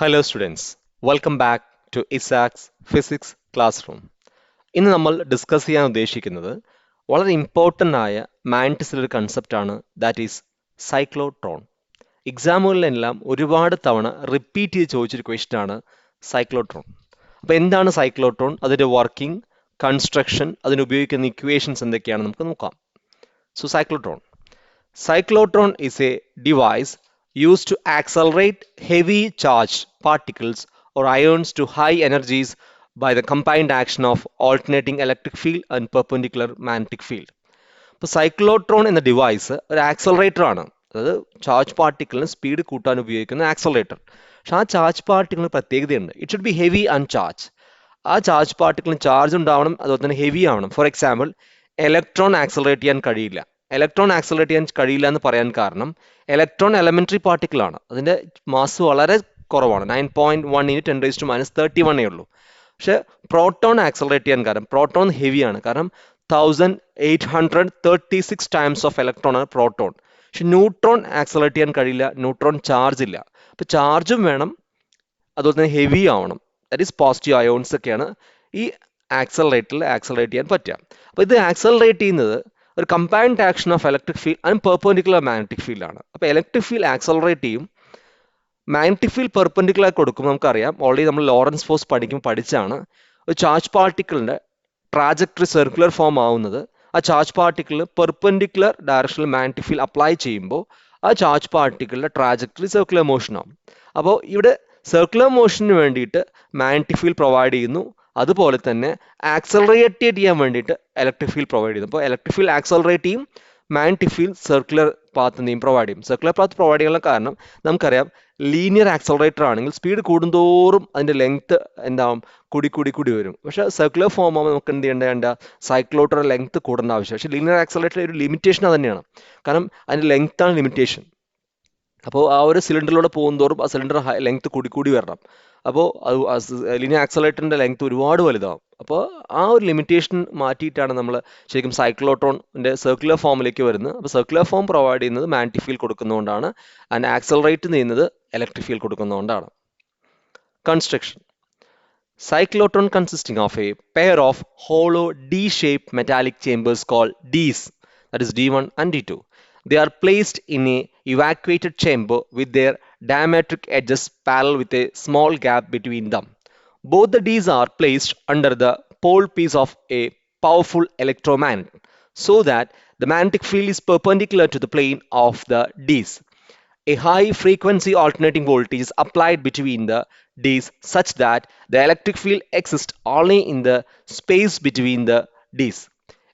Hello students, welcome back to Isaac's physics classroom. ഇന്ന് നമ്മൾ discuss ചെയ്യാൻ ഉദ്ദേശിക്കുന്നത് വളരെ ഇമ്പോർട്ടൻ്റ് ആയ മാഗ്നറ്റിക്സിലെ ഒരു കൺസെപ്റ്റാണ്, ദാറ്റ് ഈസ് സൈക്ലോട്രോൺ. എക്സാമുകളിലെല്ലാം ഒരുപാട് തവണ റിപ്പീറ്റ് ചെയ്ത് ചോദിച്ചൊരു ക്വസ്റ്റ്യൻ ആണ് സൈക്ലോട്രോൺ. അപ്പോൾ എന്താണ് സൈക്ലോട്രോൺ, അതിൻ്റെ വർക്കിംഗ്, കൺസ്ട്രക്ഷൻ, അതിനുപയോഗിക്കുന്ന ഇക്വേഷൻസ് എന്തൊക്കെയാണെന്ന് നമുക്ക് നോക്കാം. So cyclotron is a device used to accelerate heavy charged particles or ions to high energies by the combined action of alternating electric field and perpendicular magnetic field. ഇപ്പോൾ cyclotron എന്ന device ഒരു accelerator ആണ്, അതായത് charge പാർട്ടിക്കിളിന് speed കൂട്ടാൻ ഉപയോഗിക്കുന്ന accelerator. പക്ഷെ ആ charge പാർട്ടിക്കിളിന് പ്രത്യേകതയുണ്ട്. It should be heavy and charge. ആ ചാർജ് പാർട്ടിക്കിളിന് ചാർജ് ഉണ്ടാവണം, അതുപോലെ തന്നെ ഹെവി ആവണം. ഫോർ എക്സാമ്പിൾ, ഇലക്ട്രോൺ ആക്സലറേറ്റ് ചെയ്യാൻ കഴിയില്ല. ഇലക്ട്രോൺ ആക്സലറേറ്റ് ചെയ്യാൻ കഴിയില്ല എന്ന് പറയാൻ കാരണം ഇലക്ട്രോൺ എലമെന്ററി പാർട്ടിക്കിൾ ആണ്, അതിന്റെ മാസ് വളരെ കുറവാണ്, 9.1 × 10⁻³ ഉള്ളൂ. പക്ഷെ പ്രോട്ടോൺ ആക്സലറേറ്റ് ചെയ്യാൻ കാരണം പ്രോട്ടോൺ ഹെവിയാണ്, കാരണം 1836 ടൈംസ് ഓഫ് ഇലക്ട്രോൺ ആണ് പ്രോട്ടോൺ. പക്ഷെ ന്യൂട്രോൺ ആക്സലറേറ്റ് ചെയ്യാൻ കഴിയില്ല, ന്യൂട്രോൺ ചാർജ് ഇല്ല. അപ്പൊ ചാർജും വേണം, അതുപോലെ തന്നെ ഹെവി ആവണം, ദാറ്റ് ഈസ് പോസിറ്റീവ് അയോൺസ് ഒക്കെയാണ് ഈ ആക്സലറേറ്ററിൽ ആക്സലറേറ്റ് ചെയ്യാൻ പറ്റുക. അപ്പോൾ ഇത് ആക്സലറേറ്റ് ചെയ്യുന്നത് ഒരു combined action of electric field and perpendicular magnetic field ആണ്. അപ്പോൾ ഇലക്ട്രിക് ഫീൽഡ് ആക്സലറേറ്റ് ചെയ്യും, മാഗ്നറ്റിക് ഫീൽഡ് പെർപെൻഡിക്കുലർ കൊടുക്കും. നമുക്കറിയാം, ഓൾറെഡി നമ്മൾ ലോറൻസ് ഫോഴ്സ് പഠിച്ചാണ്, ഒരു ചാർജ് പാർട്ടിക്കിളിന്റെ ട്രാജക്ടറി സർക്കുലർ ഫോം ആവുന്നത് ആ ചാർജ് പാർട്ടിക്കിളിന് പെർപെൻഡിക്കുലർ ഡയറക്ഷനിൽ മാഗ്നറ്റിക് ഫീൽഡ് അപ്ലൈ ചെയ്യുമ്പോൾ ആ ചാർജ് പാർട്ടിക്കിളിന്റെ ട്രാജക്ടറി സർക്കുലർ മോഷൻ ആവും. അപ്പോൾ ഇവിടെ സർക്കുലർ മോഷന് വേണ്ടിയിട്ട് മാഗ്നറ്റിക് ഫീൽഡ് പ്രൊവൈഡ് ചെയ്യുന്നു, അതുപോലെ തന്നെ ആക്സലറേറ്റ് ചെയ്യാൻ വേണ്ടിയിട്ട് ഇലക്ട്രിക് ഫീൽഡ് പ്രൊവൈഡ് ചെയ്യുന്നു. അപ്പോൾ ഇലക്ട്രിക് ഫീൽഡ് ആക്സലറേറ്റ് ചെയ്യും, മാഗ്നറ്റിക് ഫീൽഡ് സർക്കുലർ പാത്ത് എന്തെയും പ്രൊവൈഡ് ചെയ്യും. സർക്കുലർ പാത്ത് പ്രൊവൈഡ് ചെയ്യാനുള്ള കാരണം നമുക്കറിയാം, ലീനിയർ ആക്സലറേറ്റർ ആണെങ്കിൽ സ്പീഡ് കൂടുന്തോറും അതിന്റെ ലെങ്ത് എന്താവും, കൂടി വരും. പക്ഷേ സർക്കുലർ ഫോം ആകുമ്പോൾ നമുക്ക് എന്ത് ചെയ്യേണ്ട, സൈക്ലോട്രോൺ ലെങ്ത് കൂടേണ്ട ആവശ്യം. പക്ഷേ ലീനിയർ ആക്സലറേറ്റർ ഒരു ലിമിറ്റേഷൻ തന്നെയാണ്, കാരണം അതിന്റെ ലെങ്ത് ആണ് ലിമിറ്റേഷൻ. അപ്പോൾ ആ ഒരു സിലിണ്ടറിലൂടെ പോകുന്തോറും ആ സിലിണ്ടർ ലെങ്ത് കൂടി വരണം. അപ്പോൾ ലീനിയർ ആക്സലറേറ്ററിന്റെ ലെങ്ത് ഒരുപാട് വലുതാവും. അപ്പോൾ ആ ഒരു ലിമിറ്റേഷൻ മാറ്റിയിട്ടാണ് നമ്മൾ ശരിക്കും സൈക്ലോട്രോണിന്റെ സർക്കുലർ ഫോമിലേക്ക് വരുന്നത്. അപ്പോൾ സർക്കുലർ ഫോം പ്രൊവൈഡ് ചെയ്യുന്നത് മാഗ്നറ്റിക് ഫീൽഡ് കൊടുക്കുന്നതുകൊണ്ടാണ്, ആൻഡ് ആക്സലറേറ്റ് ചെയ്യുന്നത് ഇലക്ട്രിക് ഫീൽഡ് കൊടുക്കുന്നതുകൊണ്ടാണ്. Construction. Cyclotron consisting of a pair of hollow D-shaped metallic chambers called Ds, that is D1 and D2. They are placed in a evacuated chamber with their diametric edges parallel with a small gap between them. Both the Ds are placed under the pole piece of a powerful electromagnet so that the magnetic field is perpendicular to the plane of the Ds. A high frequency alternating voltage is applied between the Ds such that the electric field exists only in the space between the Ds.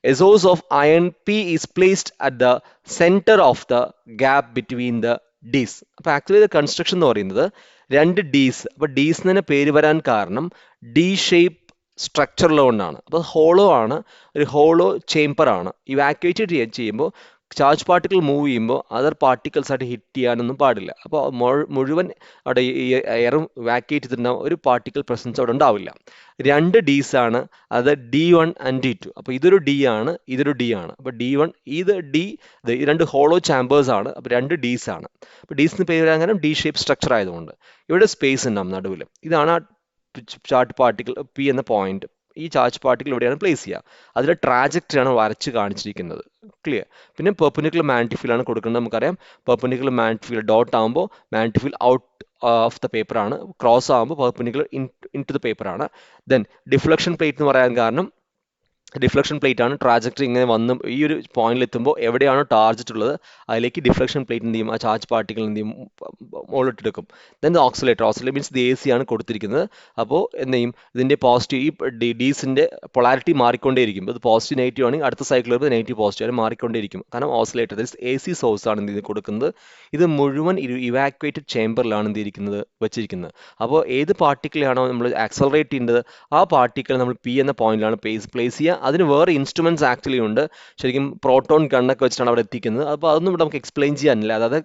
A source of iron P is placed at the center of the gap between the Ds. അപ്പോൾ actually ഇത് construction എന്ന് പറയുന്നത് രണ്ട് ഡീസ്. അപ്പോൾ ഡീസ് തന്നെ പേര് വരാൻ കാരണം ഡി ഷേപ്പ് സ്ട്രക്ചർ ഉള്ളതുകൊണ്ടാണ്. അപ്പോൾ ഹോളോ ആണ്, ഒരു ഹോളോ ചേംബർ ആണ്. ഇവാക്യുവേറ്റ് ചെയ്യുമ്പോൾ ചാർജ് പാർട്ടിക്കിൾ മൂവ് ചെയ്യുമ്പോൾ അതർ പാർട്ടിക്കിൾസ് ആയിട്ട് ഹിറ്റ് ചെയ്യാനൊന്നും പാടില്ല. അപ്പോൾ മുഴുവൻ അവിടെ എയറും വാക്യുവേറ്റ് ചെയ്തിട്ടുണ്ടാവും, ഒരു പാർട്ടിക്കിൾ പ്രസൻസ് അവിടെ ഉണ്ടാവില്ല. രണ്ട് ഡീസ് ആണ്, അത് D1 ആൻഡ് D2. അപ്പോൾ ഇതൊരു ഡി ആണ്, ഇതൊരു ഡി ആണ്. അപ്പോൾ D1 ഇത് ഡി, ഈ രണ്ട് ഹോളോ ചാമ്പേഴ്സ് ആണ്. അപ്പോൾ രണ്ട് ഡീസ് ആണ്. അപ്പോൾ ഡീസിന് പേര് വരാൻ കാരണം ഡി ഷേപ്പ് സ്ട്രക്ചർ ആയതുകൊണ്ട് ഇവിടെ സ്പേസ് ഉണ്ടാവും നടുവിൽ. ഇതാണ് ആ ചാർജ് പാർട്ടിക്കിൾ പി എന്ന പോയിന്റ്. ഈ ചാർജ് പാർട്ടിക്കിൾ എവിടെയാണ് പ്ലേസ് ചെയ്യുക, അതിന്റെ ട്രാജക്ടറിയാണ് വരച്ച് കാണിച്ചിരിക്കുന്നത്. ക്ലിയർ. പിന്നെ പെർപെൻഡിക്കുലർ മാഗ്നറ്റിക് ഫീൽഡ് ആണ് കൊടുക്കേണ്ടത്. നമുക്കറിയാം, പെർപെൻഡിക്കുലർ മാഗ്നറ്റിക് ഫീൽഡ് ഡോട്ട് ആകുമ്പോൾ magnetic field out of the paper ആണ്, ക്രോസ് ആകുമ്പോൾ perpendicular into the paper ആണ്. ദെൻ ഡിഫ്ലക്ഷൻ പ്ലേറ്റ് എന്ന് പറയാൻ കാരണം ഡിഫ്ലക്ഷൻ പ്ലേറ്റ് ആണ്. ട്രാജക്ടറി ഇങ്ങനെ വന്ന് ഈ ഒരു പോയിന്റിൽ എത്തുമ്പോൾ എവിടെയാണോ ടാർജറ്റ് ഉള്ളത് അതിലേക്ക് ഡിഫ്ലക്ഷൻ പ്ലേറ്റ് എന്ത് ചെയ്യും, ആ ചാർജ് പാർട്ടിക്കിൾ എന്ത് ചെയ്യും, മുകളിട്ടെടുക്കും. ദെൻ ഓക്സിലേറ്റർ മീൻസ് ഇത് AC ആണ് കൊടുത്തിരിക്കുന്നത്. അപ്പോൾ എന്ത് ചെയ്യും, ഇതിന്റെ പോസിറ്റീവ് ഈ ഡീസിന്റെ പൊളാരിറ്റി മാറിക്കൊണ്ടേയിരിക്കും. ഇത് പോസിറ്റീവ് നെഗറ്റീവ് ആണെങ്കിൽ അടുത്ത സൈക്കിൾ വരുമ്പോൾ നെഗറ്റീവ് പോസിറ്റീവ് ആയി മാറിക്കൊണ്ടേയിരിക്കും. കാരണം ഓക്സിലേറ്റർ AC സോഴ്സ് ആണ് എന്ത് കൊടുക്കുന്നത്. ഇത് മുഴുവൻ ഇവാക്യുവേറ്റഡ് ചേംബറിലാണ് എന്ത് ചെയ്തിരിക്കുന്നത്, വെച്ചിരിക്കുന്നത്. അപ്പോൾ ഏത് പാർട്ടിക്കിളാണോ നമ്മൾ ആക്സലറേറ്റ് ചെയ്യേണ്ടത് ആ പാർട്ടിക്കിൾ നമ്മൾ P എന്ന പോയിന്റിലാണ് പ്ലേസ് ചെയ്യുക. അതിന് വേറെ ഇൻസ്ട്രുമെന്റ്സ് ആക്ച്വലി ഉണ്ട്, ശരിക്കും പ്രോട്ടോൺ ഗണ്ണൊക്കെ വെച്ചിട്ടാണ് അവിടെ എത്തിക്കുന്നത്. അപ്പോൾ അതൊന്നും ഇവിടെ നമുക്ക് എക്സ്പ്ലെയിൻ ചെയ്യാനില്ല. അതായത്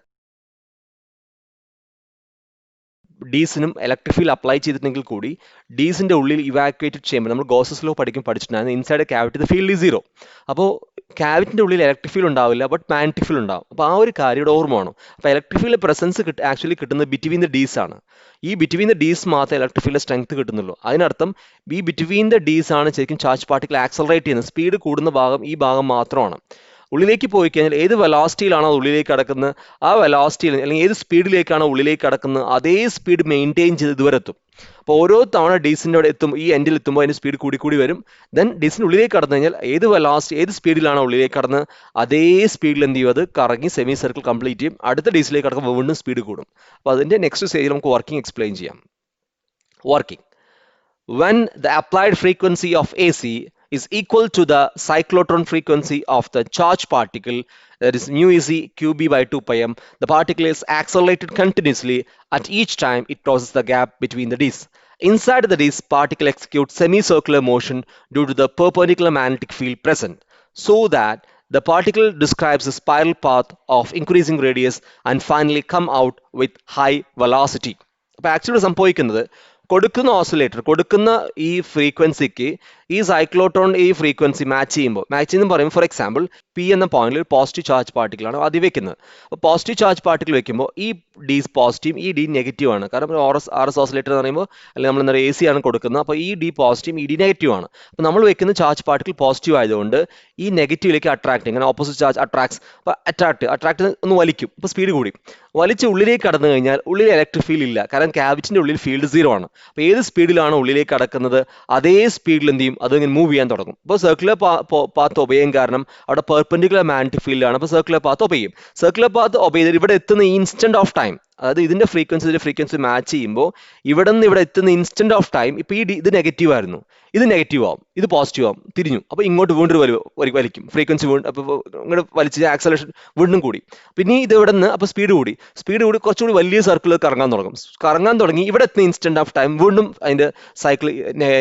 ഡീസിനും ഇലക്ട്രിക് ഫീൽഡ് അപ്ലൈ ചെയ്തിട്ടുണ്ടെങ്കിൽ കൂടി ഡീസിൻ്റെ ഉള്ളിൽ ഇവാക്യുവേറ്റഡ് ചേമ്പർ നമ്മൾ ഗോസസ് ലോ പഠിച്ചിട്ടുണ്ടായിരുന്നു inside cavity the field is 0. അപ്പോൾ ക്യാവിറ്റിൻ്റെ ഉള്ളിൽ ഇലക്ട്രിക് ഫീൽഡ് ഉണ്ടാവില്ല, ബട്ട് മാഗ്നറ്റിക് ഫീൽഡ് ഉണ്ടാവും. അപ്പോൾ ആ ഒരു കാര്യം ഇവിടെ ഓർമ്മ വേണം. അപ്പോൾ ഇലക്ട്രിക് ഫീൽഡ് പ്രസൻസ് ആക്ച്വലി കിട്ടുന്നത് ബിറ്റ്വീൻ ദ ഡീസ് ആണ്. ഈ ബിറ്റ്വീൻ ദ ഡീസ് മാത്രമേ ഇലക്ട്രിക് ഫീൽഡ് സ്ട്രെങ്ത് കിട്ടുന്നുള്ളൂ. അതിനർത്ഥം ഈ ബിറ്റ്വീൻ ദ ഡീസ് ആണ് ശരിക്കും ചാർജ് പാർട്ടിക്കിൾ ആക്സലറേറ്റ് ചെയ്യുന്നത്. സ്പീഡ് കൂടുന്ന ഭാഗം ഈ ഭാഗം മാത്രമാണ്. ഉള്ളിലേക്ക് പോയി കഴിഞ്ഞാൽ ഏത് വെലോസിറ്റിയിലാണോ ഉള്ളിലേക്ക് കടക്കുന്നത് ആ വെലോസിറ്റിയിൽ അല്ലെങ്കിൽ ഏത് സ്പീഡിലേക്കാണോ ഉള്ളിലേക്ക് കടക്കുന്നത് അതേ സ്പീഡ് മെയിൻറ്റെയിൻ ചെയ്ത് ഇതുവരെ എത്തും. അപ്പോൾ ഓരോ തവണ ഡീസിൻ്റെ അവിടെ എത്തും ഈ എൻഡിൽ എത്തുമ്പോൾ അതിൻ്റെ സ്പീഡ് കൂടി വരും. ദെൻ ഡീസിൻ്റെ ഉള്ളിലേക്ക് കടന്നു കഴിഞ്ഞാൽ ഏത് വെലോസിറ്റി ഏത് സ്പീഡിലാണോ ഉള്ളിലേക്ക് കടന്നത് അതേ സ്പീഡിൽ എന്ത് ചെയ്യും അത് കറങ്ങി സെമി സർക്കിൾ കംപ്ലീറ്റ് ചെയ്യും. അടുത്ത ഡീസിലേക്ക് കടക്കുമ്പോൾ വീണ്ടും സ്പീഡ് കൂടും. അപ്പോൾ അതിൻ്റെ നെക്സ്റ്റ് സ്റ്റേജിൽ നമുക്ക് വർക്കിംഗ് എക്സ്പ്ലെയിൻ ചെയ്യാം. Working when the applied frequency of AC is equal to the cyclotron frequency of the charged particle, that is mu is qb by 2 pi m, the particle is accelerated continuously at each time it crosses the gap between the discs. Inside the disc, particle executes semicircular motion due to the perpendicular magnetic field present, so that the particle describes a spiral path of increasing radius and finally come out with high velocity. അപ്പോൾ actually സംഭവിക്കുന്നത് കൊടുക്കുന്ന oscillator കൊടുക്കുന്ന ഈ ഫ്രീക്വൻസിക്ക് ഈ cyclotron ഈ frequency match ചെയ്യുമ്പോൾ പറയുമ്പോൾ ഫോർ എക്സാമ്പിൾ പി എന്ന പോയിന്റിൽ ഒരു പോസിറ്റീവ് ചാർജ് പാർട്ടിക്കിളാണ് ആദ്യം വെക്കുന്നത്. അപ്പോൾ പോസിറ്റീവ് ചാർജ് പാർട്ടിക്കിൾ വെക്കുമ്പോൾ ഈ ഡി പോസിറ്റീവ് ഈ ഡി നെഗറ്റീവ് ആണ്. കാരണം ആർ എസ് ഓസിലേറ്റർ എന്ന് പറയുമ്പോൾ അല്ലെങ്കിൽ നമ്മൾ എന്താ പറയുക AC ആണ് കൊടുക്കുന്നത്. അപ്പോൾ ഈ ഡി പോസിറ്റീവ് ഈ ഡി നെഗറ്റീവ് ആണ്. അപ്പോൾ നമ്മൾ വെക്കുന്ന ചാർജ് പാർട്ടിക്കിൾ പോസിറ്റീവ് ആയതുകൊണ്ട് ഈ നെഗറ്റീവിലേക്ക് അട്രാക്ട് ചെയ്യും. അങ്ങനെ ഓപ്പോസിറ്റ് ചാർജ് അട്രാക്ട്സ്. അപ്പോൾ അട്രാക്ട് ഒന്ന് വലിക്കും. അപ്പോൾ സ്പീഡ് കൂടി വലിച്ച് ഉള്ളിലേക്ക് കടന്നു കഴിഞ്ഞാൽ ഉള്ളിൽ ഇലക്ട്രിക് ഫീൽഡ് ഇല്ല. കാരണം ക്യാവിറ്റിൻ്റെ ഉള്ളിൽ ഫീൽഡ് 0 ആണ്. അപ്പോൾ ഏത് സ്പീഡിലാണോ ഉള്ളിലേക്ക് കടക്കുന്നത് അതേ സ്പീഡിൽ എന്ത് ചെയ്യും അത് ഇങ്ങനെ മൂവ് ചെയ്യാൻ തുടങ്ങും. അപ്പോൾ സർക്കുലർ പാത്ത് ഒബെയും കാരണം അവിടെ പെർപെൻഡിക്കുലർ മാഗ്നറ്റിക് ഫീൽഡാണ്. അപ്പോൾ സർക്കുലർ പാത്ത് ഒബെയും. സർക്കുലർ പാത്ത് ഒബെയ്ത് ഇവിടെ എത്തുന്ന ഇൻസ്റ്റന്റ് ഓഫ് ടൈം, അതായത് ഇതിന്റെ ഫ്രീക്വൻസി മാച്ച് ചെയ്യുമ്പോൾ ഇവിടെ നിന്ന് ഇവിടെ എത്തുന്ന ഇൻസ്റ്റന്റ് ഓഫ് ടൈം ഇപ്പോൾ ഇത് നെഗറ്റീവ് ആയിരുന്നു, ഇത് നെഗറ്റീവ് ആവും, ഇത് പോസിറ്റീവ് ആവും, തിരിഞ്ഞു. അപ്പോൾ ഇങ്ങോട്ട് വീണ്ടും വലിക്കും ഫ്രീക്വൻസി അപ്പോൾ ഇങ്ങോട്ട് വലിച്ച് ആക്സലേഷൻ വീണ്ടും കൂടി. പിന്നെ ഇത് ഇവിടെ നിന്ന് അപ്പോൾ സ്പീഡ് കൂടി കുറച്ചുകൂടി വലിയ സർക്കിൾ കറങ്ങാൻ തുടങ്ങി ഇവിടെ എത്തുന്ന ഇൻസ്റ്റന്റ് ഓഫ് ടൈം വീണ്ടും അതിന്റെ സൈക്കിൾ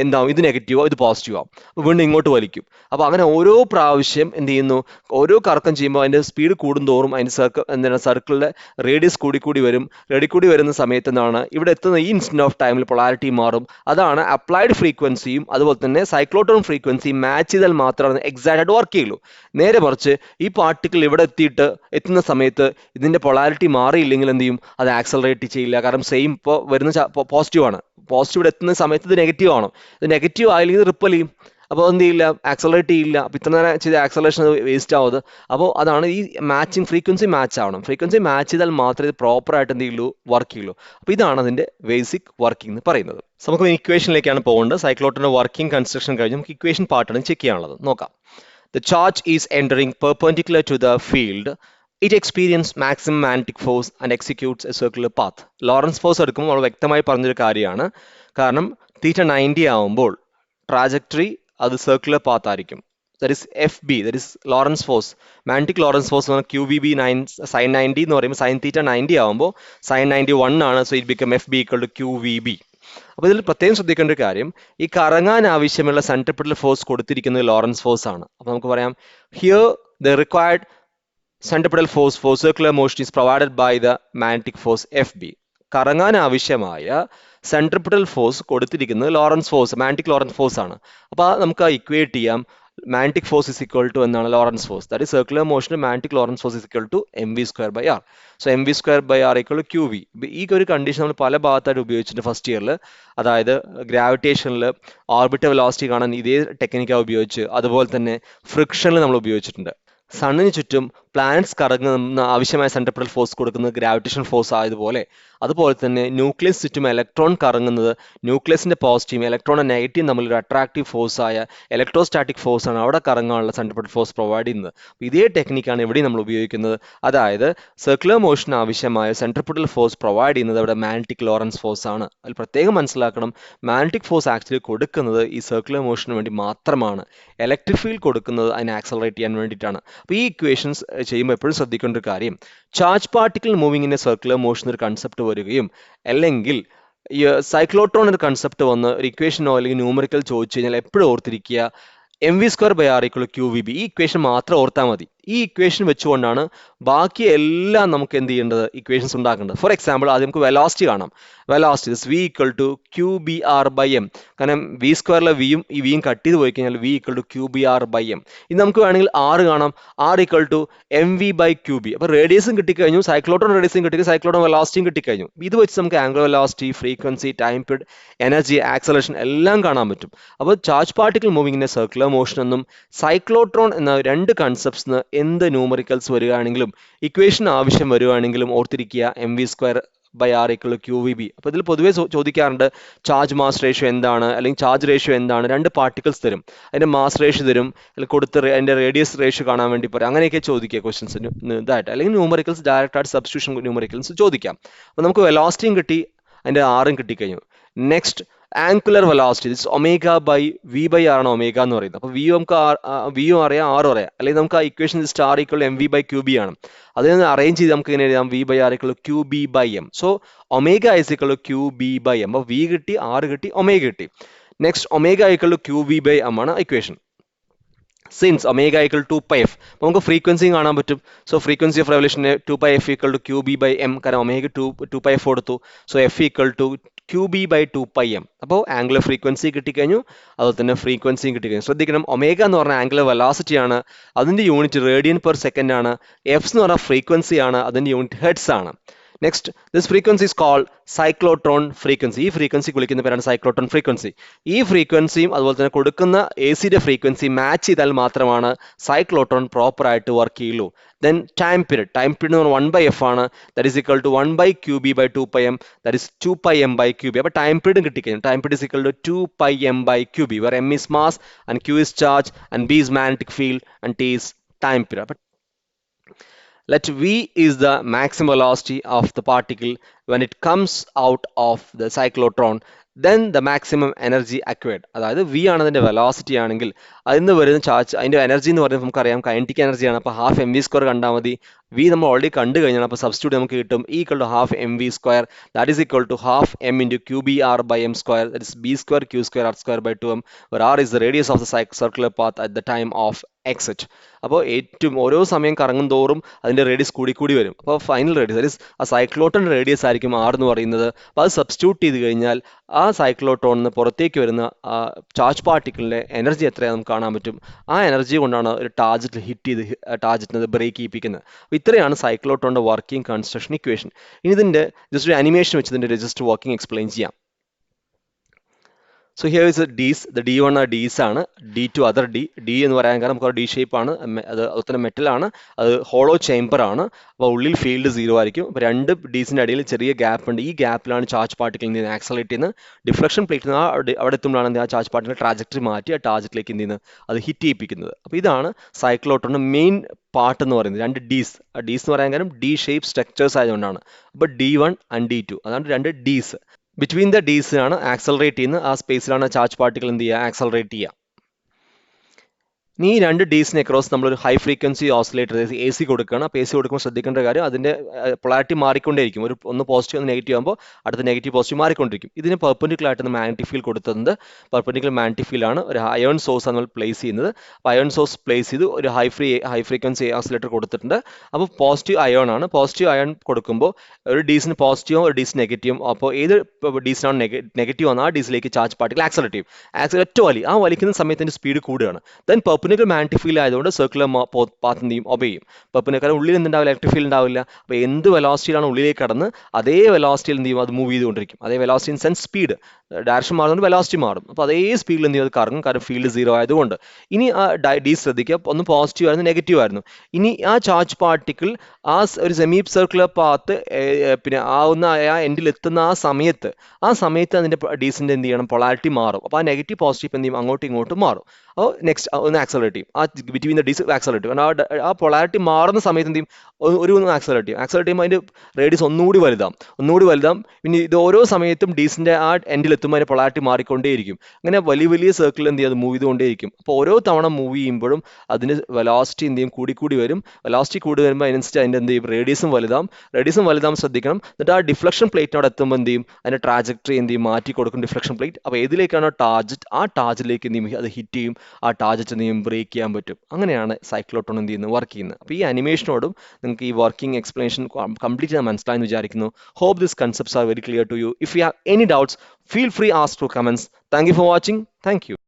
എന്താവും, ഇത് നെഗറ്റീവ് ആവും, ഇത് പോസിറ്റീവ് ആവും, അപ്പോൾ വീണ്ടും ഇങ്ങോട്ട് വലിക്കും. അപ്പോൾ അങ്ങനെ ഓരോ പ്രാവശ്യം എന്ത് ചെയ്യുന്നു, ഓരോ കറക്കം ചെയ്യുമ്പോൾ അതിന്റെ സ്പീഡ് കൂടുന്തോറും അതിന്റെ സർക്കിളിലെ റേഡിയസ് കൂടി വരുന്ന സമയത്ത് എന്താണ് ഇവിടെ എത്തുന്ന ഈ ഇൻസ്റ്റന്റ് ഓഫ് ടൈമിൽ പൊളാരിറ്റി മാറും. അതാണ് അപ്ലൈഡ് ഫ്രീക്വൻസിയും അതുപോലെ തന്നെ സൈക്ലോട്രോൺ ഫ്രീക്വൻസിയും മാച്ച് ചെയ്താൽ മാത്രമാണ് എക്സാക്റ്റ് ആയിട്ട് വർക്ക് ചെയ്യുള്ളൂ. നേരെ മറിച്ച് ഈ പാർട്ടിക്കിൾ ഇവിടെ എത്തുന്ന സമയത്ത് ഇതിന്റെ പൊളാരിറ്റി മാറിയില്ലെങ്കിൽ എന്ത് ചെയ്യും, അത് ആക്സലറേറ്റ് ചെയ്യില്ല. കാരണം സെയിം ഇപ്പോൾ വരുന്ന പോസിറ്റീവ് ആണ്. പോസിറ്റീവ് ഇവിടെ എത്തുന്ന സമയത്ത് ഇത് നെഗറ്റീവ് ആണ്. ഇത് നെഗറ്റീവ് ആയില്ലെങ്കിൽ റിപ്പൽ ചെയ്യും. അപ്പോൾ എന്ത് ചെയ്യില്ല, ആക്സലറേറ്റ് ചെയ്യില്ല. അപ്പോൾ ഇത്ര നേരം ചെയ്ത ആക്സലറേഷൻ വേസ്റ്റ് ആവുന്നത്. അപ്പോൾ അതാണ് ഈ മാച്ചിങ് ഫ്രീക്വൻസി മാച്ച് ആവണം. ഫ്രീക്വൻസി മാച്ച് ചെയ്താൽ മാത്രമേ ഇത് പ്രോപ്പറായിട്ട് എന്ത് ചെയ്യുള്ളൂ, വർക്ക് ചെയ്യുള്ളൂ. അപ്പോൾ ഇതാണ് അതിന്റെ ബേസിക് വർക്കിംഗ് എന്ന് പറയുന്നത്. നമുക്ക് ഇക്വേഷനിലേക്കാണ് പോകേണ്ടത്. സൈക്ലോട്രോണിന്റെ വർക്കിംഗ് കൺസ്ട്രക്ഷൻ കഴിഞ്ഞ് നമുക്ക് ഇക്വേഷൻ പാർട്ടാണ് ചെക്ക് ചെയ്യാനുള്ളത്. നോക്കാം. The charge is entering perpendicular to the field. It experiences maximum magnetic force and executes a circular path. Lorentz force എടുക്കുമ്പോൾ നമ്മൾ വ്യക്തമായി പറഞ്ഞൊരു കാര്യമാണ്. കാരണം θ90 ആവുമ്പോൾ ട്രാജക്ടറി അത് സർക്കുലർ പാത്ത് ആയിരിക്കും. That is FB, that is Lawrence force. Magnetic Lorentz force എന്ന് പറഞ്ഞാൽ QVB sin 90 എന്ന് പറയുമ്പോൾ sin θ90 ആവുമ്പോൾ sin 91 ആണ്. So it become FB = QVB. അപ്പോൾ ഇതിൽ പ്രത്യേകം ശ്രദ്ധിക്കേണ്ട ഒരു കാര്യം, ഈ കറങ്ങാൻ ആവശ്യമുള്ള സെൻട്രിപിറ്റൽ ഫോഴ്സ് കൊടുത്തിരിക്കുന്നത് ലോറൻസ് ഫോഴ്സ് ആണ്. അപ്പോൾ നമുക്ക് പറയാം here the required centripetal force for circular motion is provided by the magnetic force FB. കറങ്ങാൻ ആവശ്യമായ സെൻട്രിപിറ്റൽ ഫോഴ്സ് കൊടുത്തിരിക്കുന്നത് Lorentz force, magnetic Lorentz force ആണ്. അപ്പോൾ നമുക്ക് ഇക്വേറ്റ് ചെയ്യാം. magnetic force is equal to എന്താണ് Lorentz force. That is circular മോഷന് magnetic Lorentz force is equal to mv²/r. So mv²/r = qv. ഈ ഒരു കണ്ടീഷൻ നമ്മൾ പല ഭാഗത്തായിട്ട് ഉപയോഗിച്ചിട്ടുണ്ട് ഫസ്റ്റ് ഇയറിൽ. അതായത് ഗ്രാവിറ്റേഷനിൽ ഓർബിറ്റൽ വെലോസിറ്റി കാണാൻ ഇതേ ടെക്നിക്കാണ് ഉപയോഗിച്ച്, അതുപോലെ തന്നെ ഫ്രിക്ഷനിൽ നമ്മൾ ഉപയോഗിച്ചിട്ടുണ്ട്. സണ്ണിന് ചുറ്റും പ്ലാനറ്റ്സ് കറങ്ങുന്ന ആവശ്യമായ സെൻട്രിപിറ്റൽ ഫോഴ്സ് കൊടുക്കുന്നത് ഗ്രാവിറ്റേഷൻ ഫോഴ്സ് ആയതുപോലെ, അതുപോലെ തന്നെ ന്യൂക്ലിയസ് ചുറ്റും ഇലക്ട്രോൺ കറങ്ങുന്നത് ന്യൂക്ലിയസിന്റെ പോസിറ്റീവും ഇലക്ട്രോണിന്റെ നെഗറ്റീവും തമ്മിലൊരു അട്രാക്റ്റീവ് ഫോഴ്സ് ആയ ഇലക്ട്രോസ്റ്റാറ്റിക് ഫോഴ്സ് ആണ് അവിടെ കറങ്ങാനുള്ള സെൻട്രിപിറ്റൽ ഫോഴ്സ് പ്രൊവൈഡ് ചെയ്യുന്നത്. ഇതേ ടെക്നിക്കാണ് ഇവിടെ നമ്മൾ ഉപയോഗിക്കുന്നത്. അതായത് സർക്കുലർ മോഷന് ആവശ്യമായ സെൻട്രിപിറ്റൽ ഫോഴ്സ് പ്രൊവൈഡ് ചെയ്യുന്നത് അവിടെ മാഗ്നറ്റിക് ലോറൻസ് ഫോഴ്സ് ആണ്. അതിൽ പ്രത്യേകം മനസ്സിലാക്കണം, മാഗ്നറ്റിക് ഫോഴ്സ് ആക്ച്വലി കൊടുക്കുന്നത് ഈ സർക്കുലർ മോഷന് വേണ്ടി മാത്രമാണ്. ഇലക്ട്രിക് ഫീൽഡ് കൊടുക്കുന്നത് അതിനെ ആക്സലറേറ്റ് ചെയ്യാൻ വേണ്ടിയിട്ടാണ്. അപ്പോൾ ഈ ഇക്വേഷൻസ് ചെയ്യുമ്പോൾ എപ്പോഴും ശ്രദ്ധിക്കേണ്ട ഒരു കാര്യം, charge particle moving in A circular motion ഒരു കൺസെപ്റ്റ് വരികയും അല്ലെങ്കിൽ ഈ സൈക്ലോട്രോൺ ഒരു കൺസെപ്റ്റ് വന്ന് ഒരു ഇക്വേഷനോ അല്ലെങ്കിൽ ന്യൂമറിക്കൽ ചോദിച്ചു കഴിഞ്ഞാൽ എപ്പോഴും ഓർത്തിരിക്കുക mv²/r = qvb. ഈ ഇക്വേഷൻ മാത്രം ഓർത്താൽ മതി. ഈ ഇക്വേഷൻ വെച്ചുകൊണ്ടാണ് ബാക്കി എല്ലാം നമുക്ക് എന്ത് ചെയ്യേണ്ടത്, ഇക്വേഷൻസ് ഉണ്ടാക്കേണ്ടത്. ഫോർ എക്സാമ്പിൾ ആദ്യം നമുക്ക് വെലോസിറ്റി കാണാം. Velocity this v equal to Q B R by M. കാരണം വി സ്ക്വയറിലെ വിയും ഈ വിയും കട്ട് ചെയ്ത് പോയി കഴിഞ്ഞാൽ v equal to Q B R by M. ഇനി നമുക്ക് വേണമെങ്കിൽ r കാണാം. r equal to M V by Q B. അപ്പോൾ റേഡിയസും കിട്ടിക്കഴിഞ്ഞു, സൈക്ലോട്രോൺ റേഡിയസും കിട്ടി, സൈക്ലോട്രോൺ വെലോസിറ്റിയും കിട്ടിക്കഴിഞ്ഞു. ഇത് വെച്ച് നമുക്ക് angular velocity, frequency, time period, energy, acceleration എല്ലാം കാണാൻ പറ്റും. അപ്പോൾ ചാർജ് പാർട്ടിക്കിൾ മൂവിങ്ങിന്റെ സർക്കുലർ മോഷൻ എന്നും സൈക്ലോട്രോൺ എന്ന രണ്ട് കൺസെപ്റ്റ്സിന് എന്ത് ന്യൂമറിക്കൽസ് വരികയാണെങ്കിലും ഇക്വേഷൻ ആവശ്യം വരുവാണെങ്കിലും ഓർത്തിരിക്കുക M V square by R equal Q V B. അപ്പോൾ ഇതിൽ പൊതുവെ ചോദിക്കാറുണ്ട് ചാർജ് മാസ് റേഷ്യോ എന്താണ്, അല്ലെങ്കിൽ ചാർജ് റേഷ്യോ എന്താണ്. രണ്ട് പാർട്ടിക്കിൾസ് തരും, അതിന്റെ മാസ് റേഷ്യോ തരും, അല്ലെങ്കിൽ കൊടുത്ത് അതിന്റെ റേഡിയസ് റേഷ്യോ കാണാൻ വേണ്ടി പറയും. അങ്ങനെയൊക്കെ ചോദിക്കുക ക്വസ്റ്റൻസ് ഇതായിട്ട്. അല്ലെങ്കിൽ ന്യൂമറിക്കൽസ് ഡയറക്റ്റ് ആയിട്ട് സബ്സ്റ്റിറ്റ്യൂഷൻ ന്യൂമറിക്കൽസ് ചോദിക്കാം. അപ്പോൾ നമുക്ക് വെലോസിറ്റിയും കിട്ടി, അതിന്റെ ആറും കിട്ടിക്കഴിഞ്ഞു. Next angular velocity this omega by V by R ആണ് ഒമേഗ എന്ന് പറയുന്നത്. അപ്പോൾ വി നമുക്ക് വിയും അറിയാം, ആറും അറിയാം. അല്ലെങ്കിൽ നമുക്ക് ആ equation star equal M V by Q B ആണ്. അതിന് അറേഞ്ച് ചെയ്ത് നമുക്ക് ഇങ്ങനെ എഴുതാം, V by R equal Q B by M. So omega is equal Q B by M. അപ്പോൾ വി കിട്ടി, ആർ കിട്ടി, ഒമേഗ കിട്ടി. Next omega equal Q B by M ആണ് equation. Since omega equal 2πf നമുക്ക് ഫ്രീക്വൻസിയും കാണാൻ പറ്റും. So frequency of റെവല്യൂഷന് 2πf equal to Q B by M. കാരണം ഒമേഗ 2πf കൊടുത്തു. So F equal to Q B by 2πm. അപ്പോൾ angular frequency കിട്ടിക്കഴിഞ്ഞു, അതുപോലെ തന്നെ ഫ്രീക്വൻസിയും കിട്ടിക്കഴിഞ്ഞു. ശ്രദ്ധിക്കണം, ഒമേഗ എന്ന് പറഞ്ഞാൽ ആംഗുലർ വെലോസിറ്റി ആണ്, അതിന്റെ യൂണിറ്റ് റേഡിയൻ പെർ സെക്കൻഡ് ആണ്. എഫ് എന്ന് പറഞ്ഞാൽ ഫ്രീക്വൻസി ആണ്, അതിന്റെ യൂണിറ്റ് ഹെർട്സ് ആണ്. Next this frequency is called cyclotron frequency. ഈ ഫ്രീക്വൻസി വിളിക്കുന്ന പേരാണ് സൈക്ലോട്രോൺ ഫ്രീക്വൻസി. ഈ ഫ്രീക്വൻസിയും അതുപോലെ തന്നെ കൊടുക്കുന്ന എ സിയുടെ ഫ്രീക്വൻസി മാച്ച് ചെയ്താൽ മാത്രമാണ് സൈക്ലോട്രോൺ പ്രോപ്പർ ആയിട്ട് വർക്ക് ചെയ്യുള്ളൂ. ദെൻ ടൈം പീരീഡ് എന്ന് പറഞ്ഞാൽ 1/f ആണ്. That is equal to 1/QB/2πm, that is 2πm/QB. അപ്പോൾ ടൈം പീരീഡ് കിട്ടിക്കഴിഞ്ഞു. Time period is equal to 2πm/QB, where m is mass and q is charge and b is magnetic field and t is time period. Let v is the maximum velocity of the particle when it comes out of the cyclotron, then the maximum energy acquired. അതായത് v ആണ് അതിന്റെ velocity ആണെങ്കിൽ അതിന് വരുന്ന charge, അതിന്റെ energy എന്ന് പറയുന്നത് നമുക്കറിയാം കൈനറ്റിക് എനർജിയാണ്. അപ്പോൾ ഹാഫ് എം വി സ്ക്വയർ കണ്ടാൽ മതി. v നമ്മൾ ഓൾറെഡി കണ്ടു കഴിഞ്ഞാൽ അപ്പോൾ സബ്സ്റ്റിറ്റ്യൂട്ട് നമുക്ക് കിട്ടും equal to half M V square, that is equal to half M into Q B R by M square, that is B square Q square R square by 2m, where r is the radius of the circular path at the time of exit. അപ്പോൾ ഏറ്റവും ഓരോ സമയം കറങ്ങും തോറും അതിന്റെ radius കൂടി വരും. അപ്പോൾ ഫൈനൽ റേഡിയസ് ദാറ്റ് ഇസ് ആ സൈക്ലോട്രോൺ റേഡിയസ് ആയിരിക്കും r എന്ന് പറയുന്നത്. അപ്പോൾ അത് സബ്സ്റ്റിറ്റ്യൂട്ട് ചെയ്ത് കഴിഞ്ഞാൽ ആ സൈക്ലോട്രോണിൽ നിന്ന് പുറത്തേക്ക് വരുന്ന ചാർജ് പാർട്ടിക്കിളിന്റെ എനർജി എത്രയാണ് നമുക്ക് കാണാൻ പറ്റും. ആ എനർജി കൊണ്ടാണ് ഒരു ടാർജറ്റിൽ ഹിറ്റ് ചെയ്ത് ടാർജറ്റിനെ ബ്രേക്ക് ചെയ്യിപ്പിക്കുന്നത്. അപ്പോൾ ഇത്രയാണ് സൈക്ലോട്രോണിന്റെ വർക്കിംഗ് കൺസ്ട്രക്ഷൻ ഇക്വേഷൻ. ഇനി ഇതിന്റെ ജസ്റ്റ് ഒരു അനിമേഷൻ വെച്ച് ഇതിന്റെ ജസ്റ്റ് വർക്കിംഗ് എക്സ്പ്ലെയിൻ ചെയ്യാം. So here is the D's. The D1 are D's ആണ്, D2 other D. D എന്ന് പറയാൻ കാരണം നമുക്ക് D ഷേപ്പ് ആണ്, അത് അതുപോലെ മെറ്റൽ ആണ്, അത് ഹോളോ ചേംബർ ആണ്. അപ്പോൾ ഉള്ളിൽ ഫീൽഡ് 0 ആയിരിക്കും. അപ്പോൾ രണ്ട് ഡീസിന്റെ ഇടയിൽ ചെറിയ ഗ്യാപ്പ് ഉണ്ട്. ഈ ഗ്യാപ്പിലാണ് ചാർജ് പാർട്ടിക്കിൾ എന്ത് ചെയ്യുന്നത്, ആക്സലറേറ്റ് ചെയ്യുന്നത്. ഡിഫ്ലക്ഷൻ പ്ലേറ്റ് അവിടെ എത്തുമ്പോഴാണ് ആ ചാർജ് പാർട്ടിക്കിൾ ട്രാജക്ടറി മാറ്റി ആ ടാർജറ്റിലേക്ക് എന്ത് ചെയ്യുന്നത്, അത് ഹിറ്റ് ചെയ്യിപ്പിക്കുന്നത്. അപ്പോൾ ഇതാണ് സൈക്ലോട്രോണിന്റെ മെയിൻ പാർട്ട് എന്ന് പറയുന്നത്. രണ്ട് ഡീസ്. ഡീസ് എന്ന് പറയാൻ കാരണം D ഷേപ്പ് സ്ട്രക്ചേഴ്സ് ആയതുകൊണ്ടാണ്. അപ്പോൾ D1 and D2 അതാണ് രണ്ട് ഡീസ്. ബിറ്റ്വീൻ ദ ഡീസ് ആണ് ആക്സലറേറ്റ് ചെയ്യുന്നത്. ആ സ്പേസിലാണ് ചാർജ് പാർട്ടിക്കിൾ എന്ത് ചെയ്യുക, ആക്സലറേറ്റ് ചെയ്യുക. ഈ രണ്ട് ഡീസിനെ ക്രോസ് നമ്മളൊരു high frequency oscillator A C കൊടുക്കുകയാണ്. അപ്പോൾ എ സി കൊടുക്കുമ്പോൾ ശ്രദ്ധിക്കേണ്ട കാര്യം അതിന്റെ പൊളാരിറ്റി മാറിക്കൊണ്ടേയിരിക്കും. ഒന്ന് പോസിറ്റീവ് ഒന്ന് നെഗറ്റീവ് ആകുമ്പോൾ അടുത്ത നെഗറ്റീവ് പോസിറ്റീവ് മാറിക്കൊണ്ടിരിക്കും. ഇതിന് പെർപെൻഡിക്കുലർ ആയിട്ട് മാഗ്നറ്റിക് ഫീൽഡ് കൊടുത്തിട്ടുണ്ട്. പെർപെൻഡിക്കുലർ മാഗ്നറ്റിക് ഫീൽഡ് ആണ്. ഒരു അയൺ സോഴ്സ് ആണ് നമ്മൾ പ്ലേസ് ചെയ്യുന്നത്. അപ്പോൾ അയൺ സോഴ്സ് പ്ലേസ് ചെയ്ത് ഒരു ഹൈ ഫ്രീക്വൻസി ഓസിലേറ്റർ കൊടുത്തിട്ടുണ്ട്. അപ്പോൾ പോസിറ്റീവ് അയൺ ആണ്. പോസിറ്റീവ് അയൺ കൊടുക്കുമ്പോൾ ഒരു ഡീസിന് പോസിറ്റീവും ഒരു ഡീസ് നെഗറ്റീവും. അപ്പോൾ ഏത് ഡീസിനാണ് നെഗറ്റീവ് ആണ് ആ ഡീസിലേക്ക് ചാർജ് പാർട്ടിക്കിൾ ആക്സലറേറ്റ് ചെയ്യും. ഒറ്റ വലി ആ വലിക്കുന്ന സമയത്തിന്റെ സ്പീഡ് കൂടുകയാണ്. ദെൻ പെർപെൻഡിക്കുലർ മാഗ്നറ്റിക് ഫീൽഡ് ആയതുകൊണ്ട് സർക്കുലർ പാത്ത് എന്ത് ചെയ്യും, ഒബേ ചെയ്യും. പെർപെൻഡിക്കുലർ ഉള്ളിൽ എന്തുണ്ടാവില്ല, ഇലക്ട്രിക് ഫീൽഡ് ഉണ്ടാവില്ല. അപ്പോൾ എന്ത് വെലോസിറ്റിയിലാണ് ഉള്ളിലേക്ക് കടന്ന് അതേ വെലോസിറ്റിയിൽ എന്ത് ചെയ്യും, അത് മൂവ് ചെയ്തുകൊണ്ടിരിക്കും. അതേ velocity in sense speed, direction മാറുന്നത് വെലോസിറ്റി മാറും. അപ്പോൾ അതേ സ്പീഡിൽ എന്ത് ചെയ്യും, അത് കറങ്ങും. കാരണം ഫീൽഡ് 0 ആയതുകൊണ്ട്. ഇനി ആ ഡി ശ്രദ്ധിക്കുക, ഒന്ന് പോസിറ്റീവ് ആയിരുന്നു, നെഗറ്റീവ് ആയിരുന്നു. ഇനി ആ ചാർജ് പാർട്ടിക്കിൾ ആ ഒരു സെമി സർക്കുലർ പാത്ത് പിന്നെ ആ എൻഡിൽ എത്തുന്ന ആ സമയത്ത് അതിന്റെ ഡീസിന്റെ എന്ത് ചെയ്യണം, പൊളാരിറ്റി മാറും. അപ്പോൾ ആ നെഗറ്റീവ് പോസിറ്റീവ് എന്ത് ചെയ്യും, അങ്ങോട്ടും ഇങ്ങോട്ടും മാറും. അപ്പോൾ നെക്സ്റ്റ് ഒന്ന് ആക്സലറേറ്റ് ചെയ്യും. ആ ബിറ്റ്വീൻ ദ ഡീസ് ആക്സലറേറ്റ് ചെയ്യും. കാരണം ആ പൊളാരിറ്റി മാറുന്ന സമയത്ത് എന്ത് ചെയ്യും, ഒരു ആക്സലറേറ്റ് ചെയ്യുമ്പോൾ അതിന്റെ റേഡിയസ് ഒന്നുകൂടി വലുതാം. പിന്നെ ഇത് ഓരോ സമയത്തും ഡീസിന്റെ ആ എൻഡിൽ എത്തുമ്പോൾ അതിൻ്റെ പൊളാരിറ്റി മാറിക്കൊണ്ടേയിരിക്കും. അങ്ങനെ വലിയ വലിയ സർക്കിൾ എന്ത് ചെയ്യും, അത് മൂവ് ചെയ്തുകൊണ്ടേയിരിക്കും. അപ്പോൾ ഓരോ തവണ മൂവ് ചെയ്യുമ്പോഴും അതിന് വെലോസിറ്റി എന്ത് ചെയ്യും, കൂടി വരും. വെലോസിറ്റി കൂടി വരുമ്പോൾ അതിനനുസരിച്ച് അതിൻ്റെ എന്ത് ചെയ്യും, റേഡിയസും വലുതാം ശ്രദ്ധിക്കണം. എന്നിട്ട് ആ ഡിഫ്ലക്ഷൻ പ്ലേറ്റിനോട് എത്തുമ്പോൾ എന്ത് ചെയ്യും, അതിൻ്റെ ട്രാജക്ടറി എന്ത് ചെയ്യും, മാറ്റി കൊടുക്കും ഡിഫ്ലക്ഷൻ പ്ലേറ്റ്. അപ്പോൾ ഏതിലേക്കാണോ ടാർജറ്റ്, ആ ടാർജറ്റിലേക്ക് എന്ത് ചെയ്യും, അത് ഹിറ്റ് ചെയ്യും, ആ ടാർജറ്റ് എന്ത് ചെയ്യും, ബ്രേക്ക് ചെയ്യാൻ പറ്റും. അങ്ങനെയാണ് സൈക്ലോട്രോൺ എന്ത് ചെയ്യുന്നത്, വർക്ക് ചെയ്യുന്നത്. അപ്പോൾ ഈ അനിമേഷനോടും നിങ്ങൾക്ക് ഈ വർക്കിംഗ് എക്സ്പ്ലനേഷൻ കംപ്ലീറ്റ് ചെയ്യാൻ മനസ്സിലായെന്ന് വിചാരിക്കുന്നു. Hope these concepts are very clear to you. If you have any doubts, feel free ask through comments. Thank you for watching. Thank you.